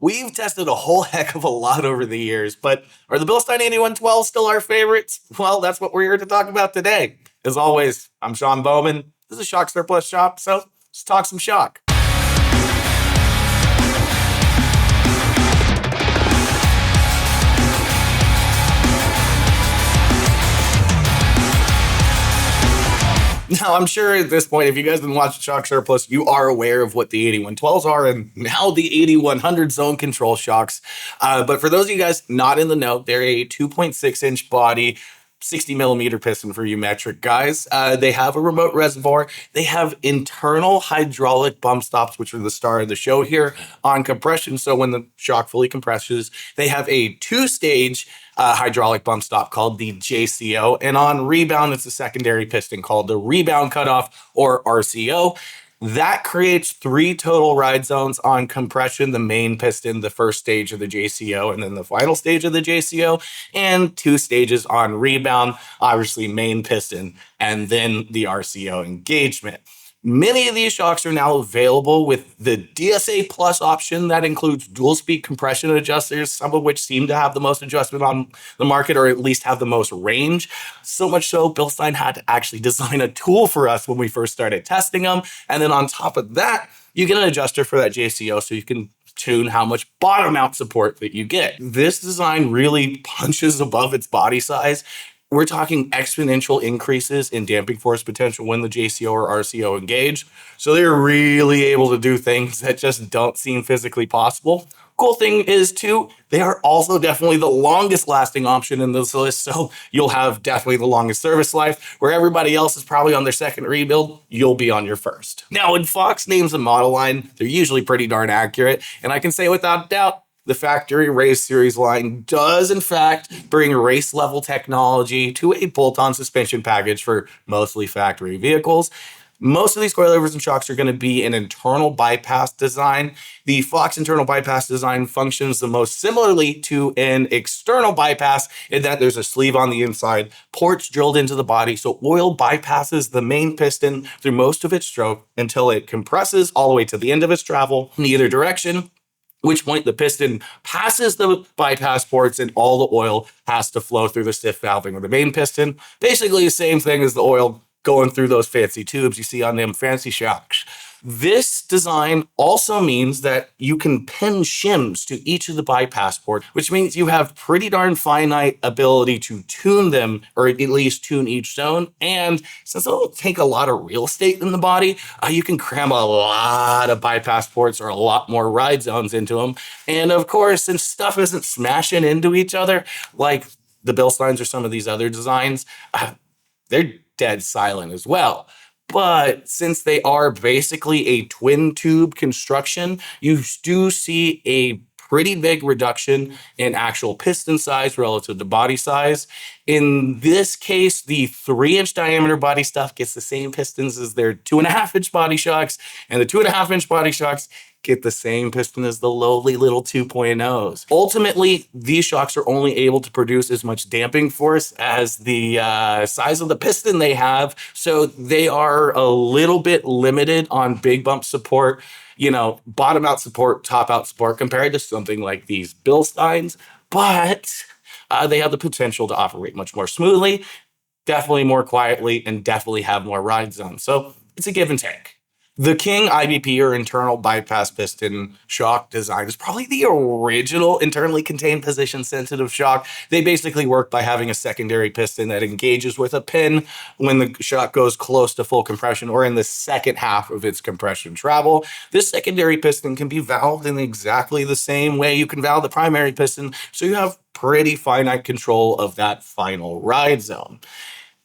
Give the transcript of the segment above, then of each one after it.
We've tested a whole heck of a lot over the years, but are the Bilstein 8112 still our favorites? Well, that's what we're here to talk about today. As always, I'm Sean Bowman. This is Shock Surplus Shop, so let's talk some shock. Now, I'm sure at this point, if you guys have been watching Shock Surplus, you are aware of what the 8112s are and now the 8100 zone control shocks. But for those of you guys not in the know, they're a 2.6-inch body, 60 millimeter piston for you metric guys. They have a remote reservoir. They have internal hydraulic bump stops, which are the star of the show here on compression. So when the shock fully compresses, they have a two-stage hydraulic bump stop called the JCO. And on rebound, it's a secondary piston called the rebound cutoff or RCO. That creates 3 total ride zones on compression, the main piston, the first stage of the JCO, and then the final stage of the JCO, and 2 stages on rebound, obviously main piston, and then the RCO engagement. Many of these shocks are now available with the DSA Plus option that includes dual speed compression adjusters, some of which seem to have the most adjustment on the market or at least have the most range. So much so, Bilstein had to actually design a tool for us when we first started testing them. And then on top of that, you get an adjuster for that JCO so you can tune how much bottom out support that you get. This design really punches above its body size. We're talking exponential increases in damping force potential when the JCO or RCO engage. So they're really able to do things that just don't seem physically possible. Cool thing is too, they are also definitely the longest lasting option in this list. So you'll have definitely the longest service life. Where everybody else is probably on their second rebuild, you'll be on your first. Now, when Fox names a model line, they're usually pretty darn accurate. And I can say without a doubt, the Factory Race series line does, in fact, bring race-level technology to a bolt-on suspension package for mostly factory vehicles. Most of these coilovers and shocks are going to be an internal bypass design. The Fox internal bypass design functions the most similarly to an external bypass in that there's a sleeve on the inside, ports drilled into the body, so oil bypasses the main piston through most of its stroke until it compresses all the way to the end of its travel in either direction, which point the piston passes the bypass ports and all the oil has to flow through the stiff valving of the main piston. Basically the same thing as the oil going through those fancy tubes you see on them fancy shocks. This design also means that you can pin shims to each of the bypass ports, which means you have pretty darn finite ability to tune them, or at least tune each zone. And since it'll take a lot of real estate in the body, you can cram a lot of bypass ports or a lot more ride zones into them. And of course, since stuff isn't smashing into each other, like the Bilsteins or some of these other designs, they're dead silent as well. But since they are basically a twin tube construction, you do see a pretty big reduction in actual piston size relative to body size. In this case, the 3-inch diameter body stuff gets the same pistons as their 2.5-inch body shocks, and the 2.5-inch body shocks get the same piston as the lowly little 2.0s. Ultimately, these shocks are only able to produce as much damping force as the size of the piston they have, so they are a little bit limited on big bump support, bottom out support, top out support compared to something like these Bilsteins, but they have the potential to operate much more smoothly, definitely more quietly, and definitely have more ride zones. So it's a give and take. The King IBP, or internal bypass piston shock design, is probably the original internally contained position sensitive shock. They basically work by having a secondary piston that engages with a pin when the shock goes close to full compression or in the second half of its compression travel. This secondary piston can be valved in exactly the same way you can valve the primary piston, so you have pretty finite control of that final ride zone.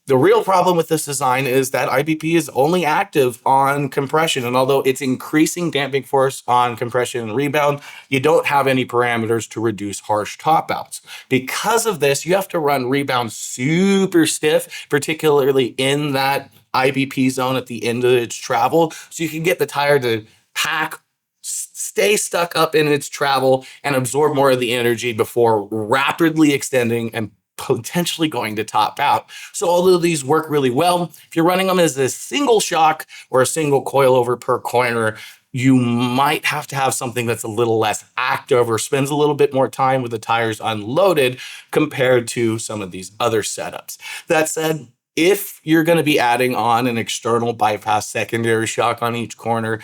The real problem with this design is that IBP is only active on compression, and although it's increasing damping force on compression and rebound, you don't have any parameters to reduce harsh top outs. Because of this, you have to run rebound super stiff, particularly in that IBP zone at the end of its travel, so you can get the tire to pack, stay stuck up in its travel, and absorb more of the energy before rapidly extending and potentially going to top out. So although these work really well, if you're running them as a single shock or a single coilover per corner, you might have to have something that's a little less active or spends a little bit more time with the tires unloaded compared to some of these other setups. That said, if you're going to be adding on an external bypass secondary shock on each corner,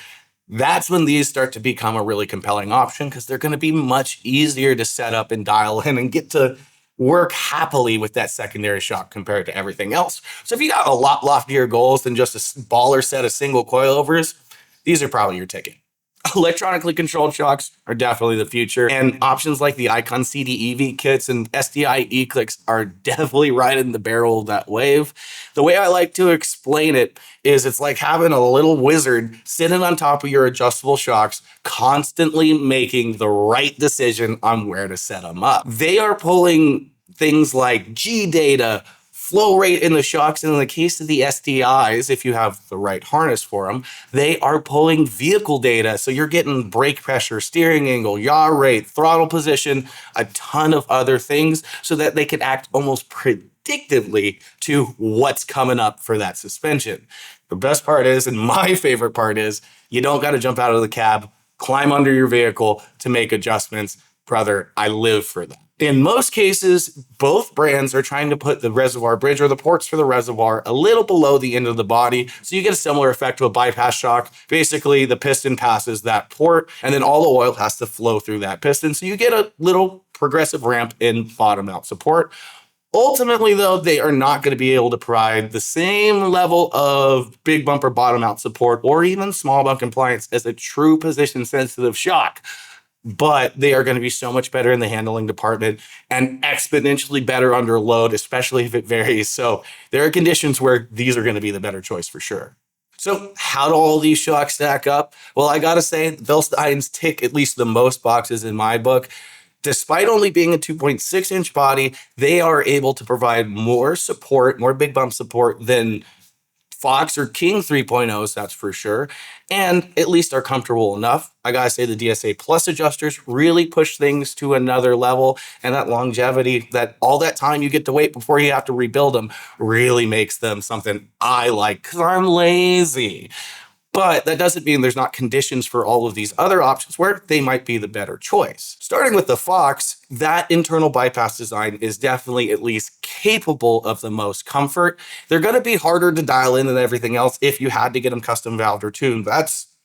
that's when these start to become a really compelling option because they're going to be much easier to set up and dial in and get to work happily with that secondary shock compared to everything else. So if you got a lot loftier goals than just a baller set of single coilovers, these are probably your ticket. Electronically controlled shocks are definitely the future, and options like the Icon CDEV kits and SDI E-CLIKs are definitely right in the barrel of that wave. The way I like to explain it is it's like having a little wizard sitting on top of your adjustable shocks, constantly making the right decision on where to set them up. They are pulling things like G data, flow rate in the shocks, and in the case of the SDIs, if you have the right harness for them, they are pulling vehicle data. So you're getting brake pressure, steering angle, yaw rate, throttle position, a ton of other things so that they can act almost predictively to what's coming up for that suspension. The best part is, and my favorite part is, you don't got to jump out of the cab, climb under your vehicle to make adjustments. Brother, I live for that. In most cases, both brands are trying to put the reservoir bridge or the ports for the reservoir a little below the end of the body, so you get a similar effect to a bypass shock. Basically, the piston passes that port, and then all the oil has to flow through that piston, so you get a little progressive ramp in bottom-out support. Ultimately, though, they are not going to be able to provide the same level of big bumper bottom-out support or even small bump compliance as a true position-sensitive shock. But they are going to be so much better in the handling department and exponentially better under load, especially if it varies. So there are conditions where these are going to be the better choice for sure. So how do all these shocks stack up? Well, I got to say, Bilsteins tick at least the most boxes in my book. Despite only being a 2.6-inch body, they are able to provide more support, more big bump support than Fox or King 3.0s, that's for sure, and at least are comfortable enough. I gotta say the DSA Plus adjusters really push things to another level, and that longevity, that all that time you get to wait before you have to rebuild them, really makes them something I like because I'm lazy. But that doesn't mean there's not conditions for all of these other options where they might be the better choice. Starting with the Fox, that internal bypass design is definitely at least capable of the most comfort. They're going to be harder to dial in than everything else if you had to get them custom valved or tuned.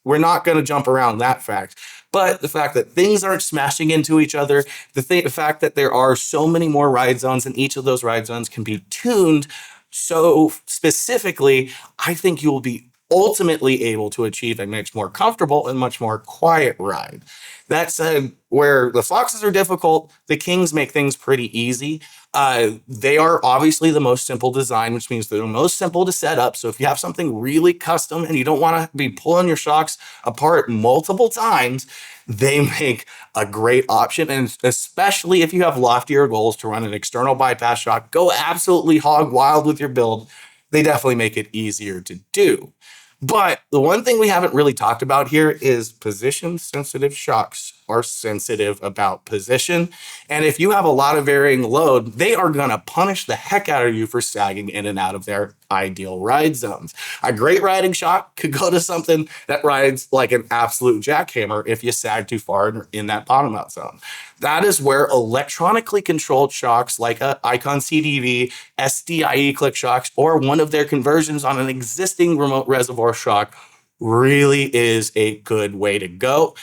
We're not going to jump around that fact. But the fact that things aren't smashing into each other, the fact that there are so many more ride zones and each of those ride zones can be tuned so specifically, I think you will be ultimately able to achieve a much more comfortable and much more quiet ride. That said, where the Foxes are difficult, the Kings make things pretty easy. They are obviously the most simple design, which means they're the most simple to set up. So if you have something really custom and you don't want to be pulling your shocks apart multiple times, they make a great option. And especially if you have loftier goals to run an external bypass shock, go absolutely hog wild with your build. They definitely make it easier to do. But the one thing we haven't really talked about here is position-sensitive shocks are sensitive about position. And if you have a lot of varying load, they are going to punish the heck out of you for sagging in and out of their ideal ride zones. A great riding shock could go to something that rides like an absolute jackhammer if you sag too far in that bottom out zone. That is where electronically controlled shocks like a Icon CDEV, SDI E-CLIK shocks, or one of their conversions on an existing remote reservoir shock really is a good way to go.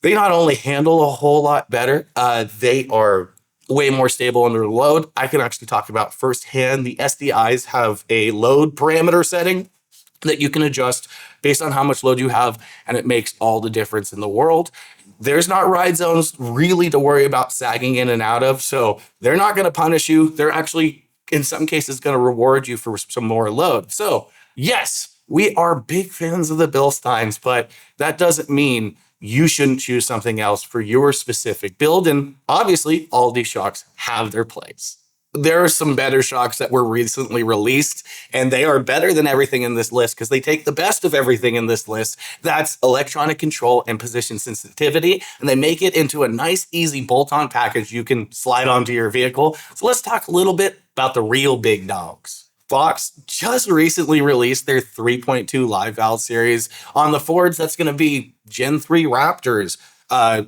They not only handle a whole lot better, they are way more stable under load. I can actually talk about firsthand. The SDIs have a load parameter setting that you can adjust based on how much load you have, and it makes all the difference in the world. There's not ride zones really to worry about sagging in and out of, so they're not going to punish you. They're actually, in some cases, going to reward you for some more load. So, yes, we are big fans of the Bilsteins, but that doesn't mean you shouldn't choose something else for your specific build. And obviously, all these shocks have their place. There are some better shocks that were recently released, and they are better than everything in this list because they take the best of everything in this list. That's electronic control and position sensitivity, and they make it into a nice, easy bolt-on package you can slide onto your vehicle. So let's talk a little bit about the real big dogs. Fox just recently released their 3.2 live valve series. On the Fords, that's going to be Gen 3 Raptors,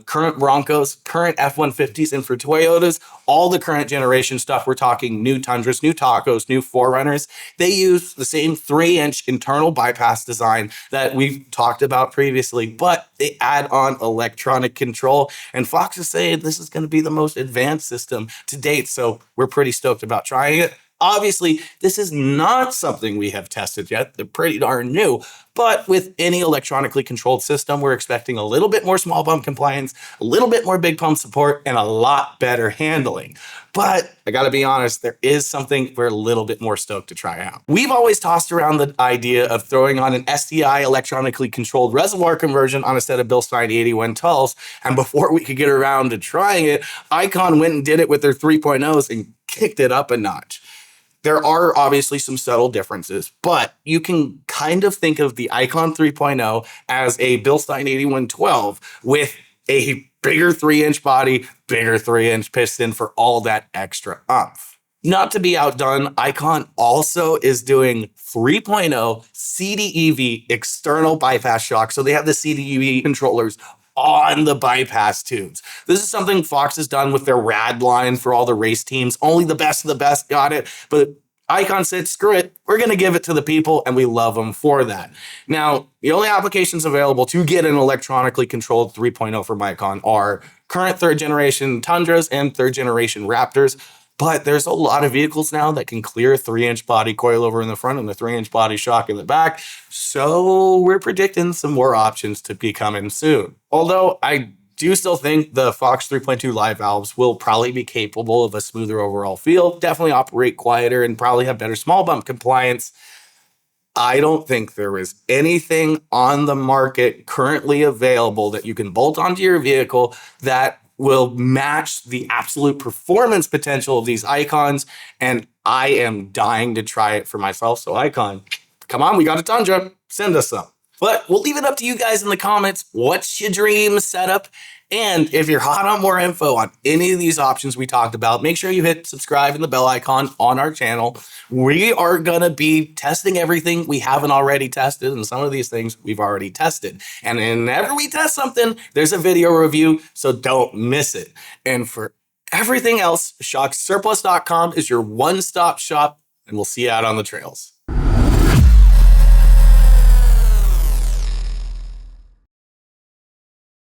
current Broncos, current F-150s, and for Toyotas, all the current generation stuff. We're talking new Tundras, new Tacos, new 4Runners. They use the same 3-inch internal bypass design that we've talked about previously, but they add on electronic control. And Fox is saying this is going to be the most advanced system to date, so we're pretty stoked about trying it. Obviously, this is not something we have tested yet. They're pretty darn new. But with any electronically controlled system, we're expecting a little bit more small bump compliance, a little bit more big pump support, and a lot better handling. But I gotta be honest, there is something we're a little bit more stoked to try out. We've always tossed around the idea of throwing on an SDI electronically controlled reservoir conversion on a set of Bilstein 8112s, and before we could get around to trying it, Icon went and did it with their 3.0s and kicked it up a notch. There are obviously some subtle differences, but you can kind of think of the Icon 3.0 as a Bilstein 8112 with a bigger 3-inch body, bigger 3-inch piston for all that extra oomph. Not to be outdone, Icon also is doing 3.0 CDEV external bypass shock. So they have the CDEV controllers on the bypass tubes. This is something Fox has done with their rad line for all the race teams. Only the best of the best got it, but Icon said, screw it, we're going to give it to the people, and we love them for that. Now, the only applications available to get an electronically controlled 3.0 from Icon are current 3rd generation Tundras and 3rd generation Raptors, but there's a lot of vehicles now that can clear a 3-inch body coilover in the front and a 3-inch body shock in the back, so we're predicting some more options to be coming soon. Although I do still think the Fox 3.2 live valves will probably be capable of a smoother overall feel, definitely operate quieter, and probably have better small bump compliance. I don't think there is anything on the market currently available that you can bolt onto your vehicle that will match the absolute performance potential of these Icons, and I am dying to try it for myself. So Icon, come on, we got a Tundra, send us some. But we'll leave it up to you guys in the comments. What's your dream setup? And if you're hot on more info on any of these options we talked about, make sure you hit subscribe and the bell icon on our channel. We are going to be testing everything we haven't already tested, and some of these things we've already tested. And whenever we test something, there's a video review, so don't miss it. And for everything else, shocksurplus.com is your one-stop shop, and we'll see you out on the trails.